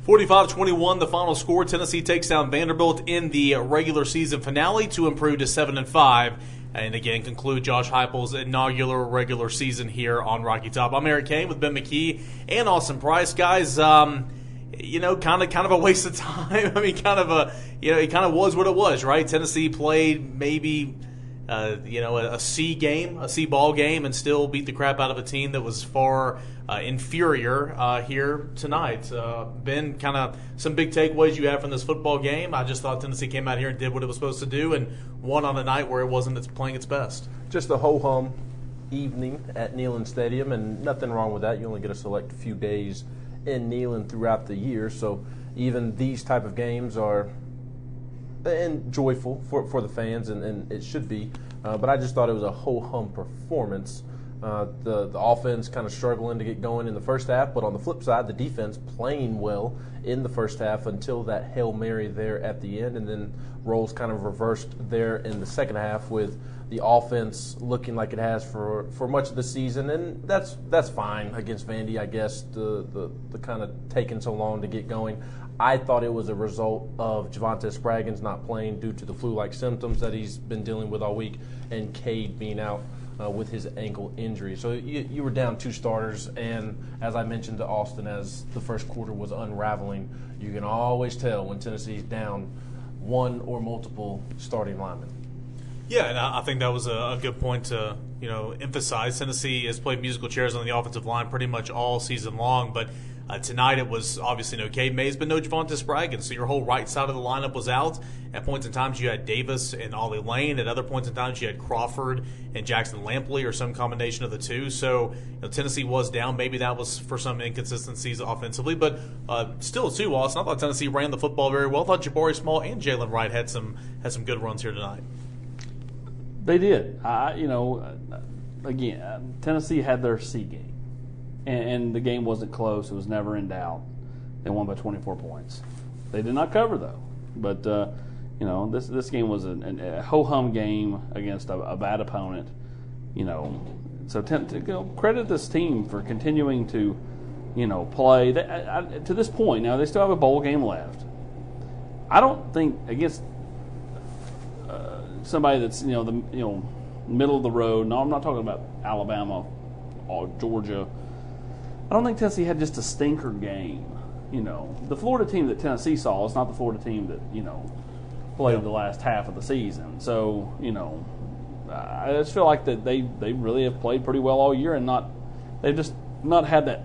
45-21, the final score. Tennessee takes down Vanderbilt in the regular season finale to improve to 7-5. And again, conclude Josh Heupel's inaugural regular season here on Rocky Top. I'm Eric Kane with Ben McKee and Austin Price. Guys, kind of a waste of time. I mean, it kind of was what it was, right? Tennessee played maybe, a C ball game, and still beat the crap out of a team that was far inferior here tonight. Ben, kind of some big takeaways you have from this football game. I just thought Tennessee came out here and did what it was supposed to do, and won on a night where it wasn't playing its best. Just a ho-hum evening at Neyland Stadium, and nothing wrong with that. You only get to select a few days in Neyland throughout the year, so even these type of games are joyful for the fans, and it should be. But I just thought it was a ho-hum performance. The offense kind of struggling to get going in the first half, but on the flip side, the defense playing well in the first half until that Hail Mary there at the end, and then roles kind of reversed there in the second half with the offense looking like it has for much of the season, and that's fine against Vandy, I guess, the kind of taking so long to get going. I thought it was a result of Javonte Spraggins not playing due to the flu-like symptoms that he's been dealing with all week, and Cade being out with his ankle injury. So you were down two starters, and as I mentioned to Austin, as the first quarter was unraveling, you can always tell when Tennessee's down one or multiple starting linemen. Yeah, and I think that was a good point to emphasize. Tennessee has played musical chairs on the offensive line pretty much all season long, but tonight it was obviously no Cade Mays, but no Javonte Spraggins. So your whole right side of the lineup was out. At points in times you had Davis and Ollie Lane. At other points in times you had Crawford and Jackson Lampley, or some combination of the two. So Tennessee was down. Maybe that was for some inconsistencies offensively, but still too, Austin, I thought Tennessee ran the football very well. I thought Jabari Small and Jalen Wright had some good runs here tonight. They did. Again, Tennessee had their C game. And the game wasn't close. It was never in doubt. They won by 24 points. They did not cover, though. But, this game was a ho-hum game against a bad opponent. So credit this team for continuing to, play. To this point, now they still have a bowl game left. I don't think against somebody that's, middle of the road. No, I'm not talking about Alabama or Georgia. I don't think Tennessee had just a stinker game. The Florida team that Tennessee saw is not the Florida team that, played the last half of the season. So, I just feel like that they really have played pretty well all year, and they've just not had that.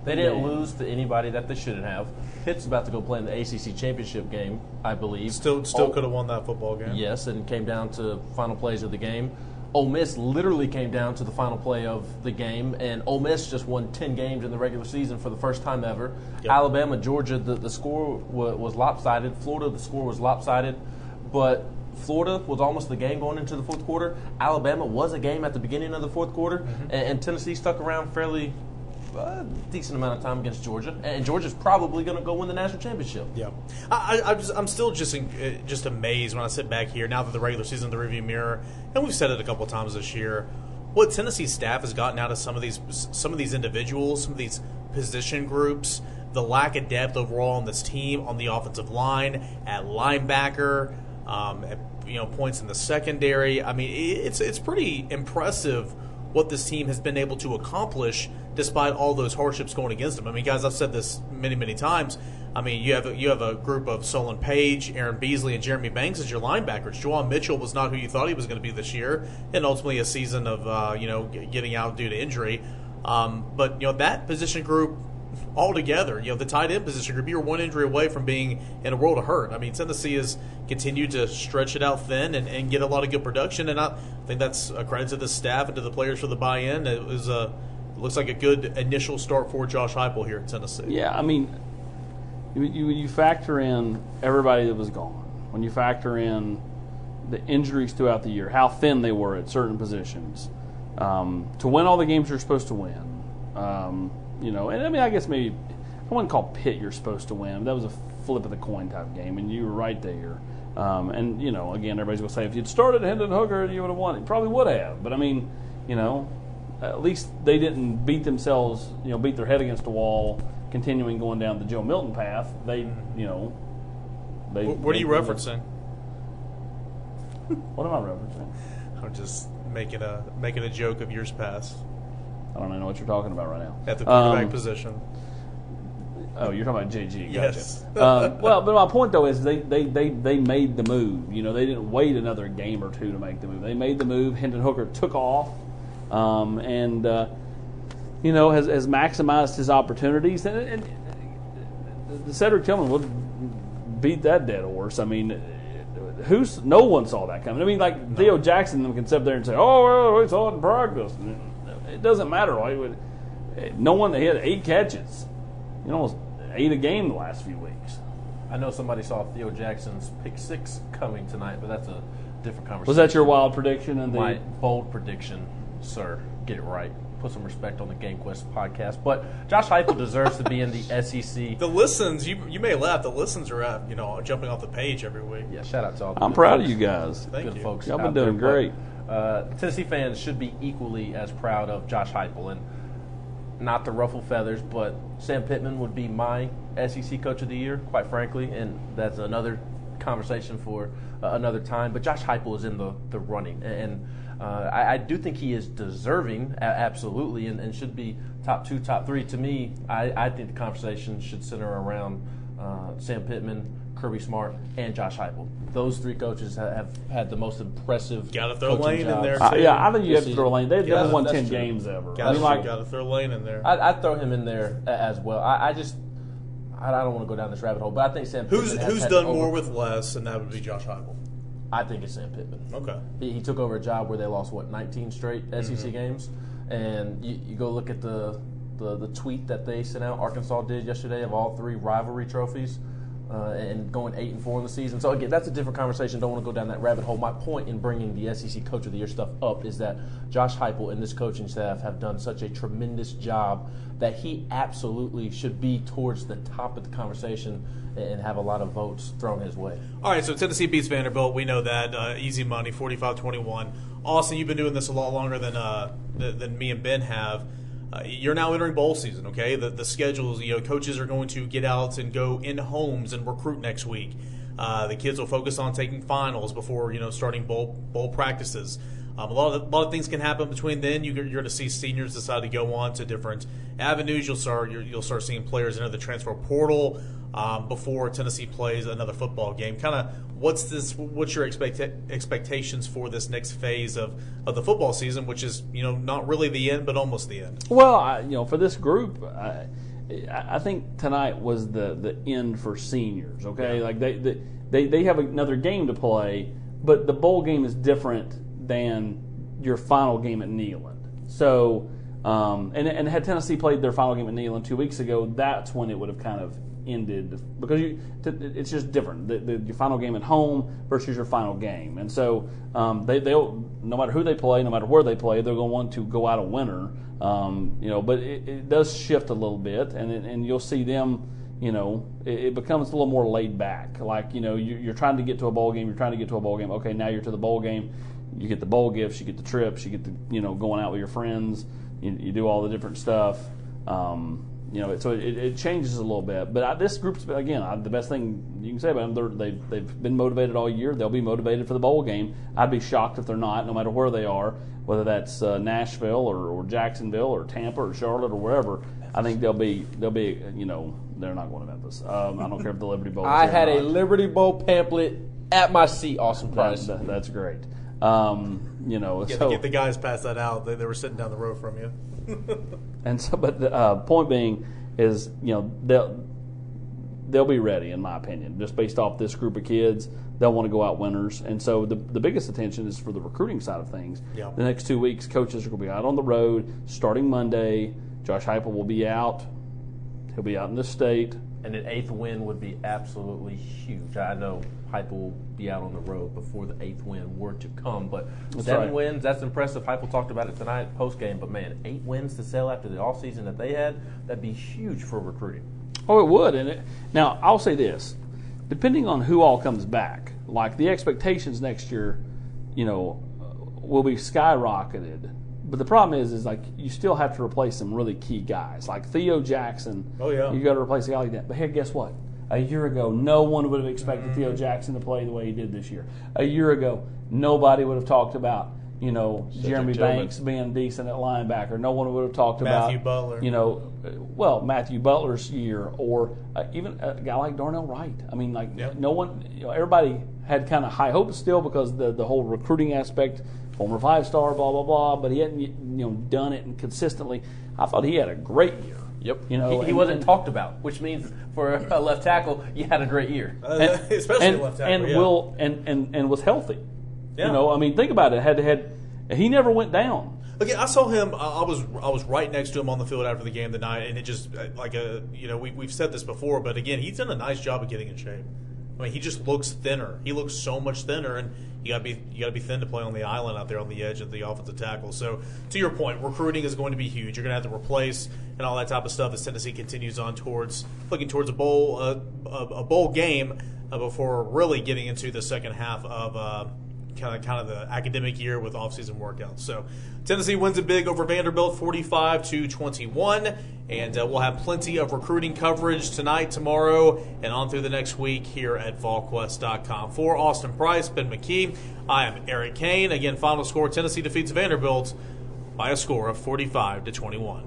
They didn't lose to anybody that they shouldn't have. Pitt's about to go play in the ACC championship game, I believe. Still could have won that football game. Yes, and came down to final plays of the game. Ole Miss literally came down to the final play of the game, and Ole Miss just won 10 games in the regular season for the first time ever. Yep. Alabama, Georgia, the score was lopsided. Florida, the score was lopsided, but Florida was almost the game going into the fourth quarter. Alabama was a game at the beginning of the fourth quarter, and Tennessee stuck around fairly decent amount of time against Georgia, and Georgia's probably going to go win the national championship. Yeah, I'm still just amazed when I sit back here now that the regular season in the rearview mirror, and we've said it a couple of times this year, what Tennessee's staff has gotten out of some of these individuals, some of these position groups, the lack of depth overall on this team, on the offensive line, at linebacker, at points in the secondary. I mean, it's pretty impressive what this team has been able to accomplish despite all those hardships going against them. I mean, guys, I've said this many, many times. I mean, you have a group of Solon Page, Aaron Beasley, and Jeremy Banks as your linebackers. Juwan Mitchell was not who you thought he was going to be this year, and ultimately a season of getting out due to injury. But that position group altogether, the tight end position group, you're one injury away from being in a world of hurt. I mean, Tennessee has continued to stretch it out thin and get a lot of good production, and I think that's a credit to the staff and to the players for the buy-in. It looks like a good initial start for Josh Heupel here in Tennessee. Yeah, I mean, you factor in everybody that was gone, when you factor in the injuries throughout the year, how thin they were at certain positions, to win all the games you're supposed to win. And I mean, I guess maybe I wouldn't call Pitt you're supposed to win. That was a flip of the coin type game, and you were right there. And again, everybody's gonna say if you'd started Hendon Hooker, you would have won. You probably would have, but I mean, at least they didn't beat themselves, beat their head against the wall continuing going down the Joe Milton path, they. What are you referencing? What am I referencing? I'm just making a joke of years past. I don't know what you're talking about right now. At the quarterback position. Oh, you're talking about JG. Gotcha. Yes. Well, but my point though is they made the move. They didn't wait another game or two to make the move. They made the move. Hendon Hooker took off, and has maximized his opportunities. And Cedric Tillman will beat that dead horse. I mean, no one saw that coming. I mean, like Theo Jackson can sit there and say, "Oh, well, we saw it in practice." It doesn't matter. No one. He had 8 catches. Almost 8 a game the last few weeks. I know somebody saw Theo Jackson's pick 6 coming tonight, but that's a different conversation. Was that your wild prediction? My bold prediction, sir. Get it right. Put some respect on the Game Quest podcast. But Josh Heupel deserves to be in the SEC. The listens, you may laugh. The listens are jumping off the page every week. Yeah, shout out to all the I'm proud of you guys. Thank you. Folks. Y'all been doing great. Tennessee fans should be equally as proud of Josh Heupel. And not to ruffle feathers, but Sam Pittman would be my SEC Coach of the Year, quite frankly, and that's another conversation for another time. But Josh Heupel is in the running, and I do think he is deserving, absolutely, and should be top 2, top 3. To me, I think the conversation should center around Sam Pittman, Kirby Smart, and Josh Heupel. Those 3 coaches have had the most impressive. Got to throw Lane in there too. I think you have to throw Lane. They've never won 10 games ever. Got to throw Lane in there. I'd throw him in there as well. I don't want to go down this rabbit hole, but I think Sam Pittman who's done more with less, and that would be Josh Heupel. I think it's Sam Pittman. Okay. He took over a job where they lost 19 straight SEC games, and you go look at the tweet that they sent out. Arkansas did yesterday of all 3 rivalry trophies. And going 8-4 in the season. So again, that's a different conversation. Don't want to go down that rabbit hole. My point in bringing the SEC Coach of the Year stuff up is that Josh Heupel and this coaching staff have done such a tremendous job that he absolutely should be towards the top of the conversation and have a lot of votes thrown his way. All right, so Tennessee beats Vanderbilt. We know that. Easy money, 45-21. Austin, you've been doing this a lot longer than me and Ben have. You're now entering bowl season, okay? The schedules, coaches are going to get out and go in homes and recruit next week. The kids will focus on taking finals before, starting bowl practices. A lot of things can happen between then. You're going to see seniors decide to go on to different avenues. You'll start seeing players enter the transfer portal before Tennessee plays another football game. Kind of what's your expectations for this next phase of the football season, which is not really the end but almost the end? Well, for this group, I think tonight was the end for seniors. Okay, yeah. Like they have another game to play, but the bowl game is different than your final game at Neyland. So, and had Tennessee played their final game at Neyland 2 weeks ago, that's when it would have kind of ended, because it's just different. Your final game at home versus your final game, and so they'll no matter who they play, no matter where they play, they're going to want to go out a winner. But it does shift a little bit, and you'll see them. It becomes a little more laid back. Like you're trying to get to a bowl game. You're trying to get to a bowl game. Okay, now you're to the bowl game. You get the bowl gifts. You get the trips. You get the going out with your friends. You do all the different stuff. So it changes a little bit. But this group's, again, the best thing you can say about them, they've been motivated all year. They'll be motivated for the bowl game. I'd be shocked if they're not, no matter where they are, whether that's Nashville or Jacksonville or Tampa or Charlotte or wherever. I think they'll be. They're not going to Memphis. I don't care if the Liberty Bowl is I had a Liberty Bowl pamphlet at my seat, Austin Price. That's great. Get the guys past that out. They were sitting down the road from you. And so, but the point being is, they'll be ready, in my opinion, just based off this group of kids. They'll want to go out winners, and so the biggest attention is for the recruiting side of things. Yeah. The next 2 weeks, coaches are going to be out on the road starting Monday. Josh Heupel will be out. He'll be out in the state. And an 8th win would be absolutely huge. I know Heupel will be out on the road before the 8th win were to come, but that's 7 wins, that's impressive. Heupel talked about it tonight post-game, but man, 8 wins to sell after the offseason that they had, that'd be huge for recruiting. Oh, it would. Now, I'll say this. Depending on who all comes back, like the expectations next year, will be skyrocketed But the problem is like you still have to replace some really key guys, like Theo Jackson. Oh, yeah. You got to replace a guy like that. But hey, guess what? A year ago, no one would have expected Theo Jackson to play the way he did this year. A year ago, nobody would have talked about, Jeremy Banks being decent at linebacker. No one would have talked Matthew about Butler. Matthew Butler's year, or even a guy like Darnell Wright. I mean, no one, everybody had kind of high hopes still because the whole recruiting aspect, former 5-star, blah blah blah. But he hadn't done it and consistently. I thought he had a great year. Yep. He wasn't talked about, which means for a left tackle, you had a great year, especially left tackle. And was healthy. Yeah. Think about it. He never went down. Okay, I saw him. I was right next to him on the field after the game tonight, and it just we've said this before, but again, he's done a nice job of getting in shape. I mean, he just looks thinner. He looks so much thinner, and you got to be thin to play on the island out there on the edge of the offensive tackle. So, to your point, recruiting is going to be huge. You're going to have to replace and all that type of stuff as Tennessee continues on looking towards a bowl game before really getting into the second half of kind of the academic year with offseason workouts. So Tennessee wins it big over Vanderbilt, 45-21, and we'll have plenty of recruiting coverage tonight, tomorrow, and on through the next week here at VolQuest.com. For Austin Price, Ben McKee, I am Eric Kane. Again, final score: Tennessee defeats Vanderbilt by a score of 45-21.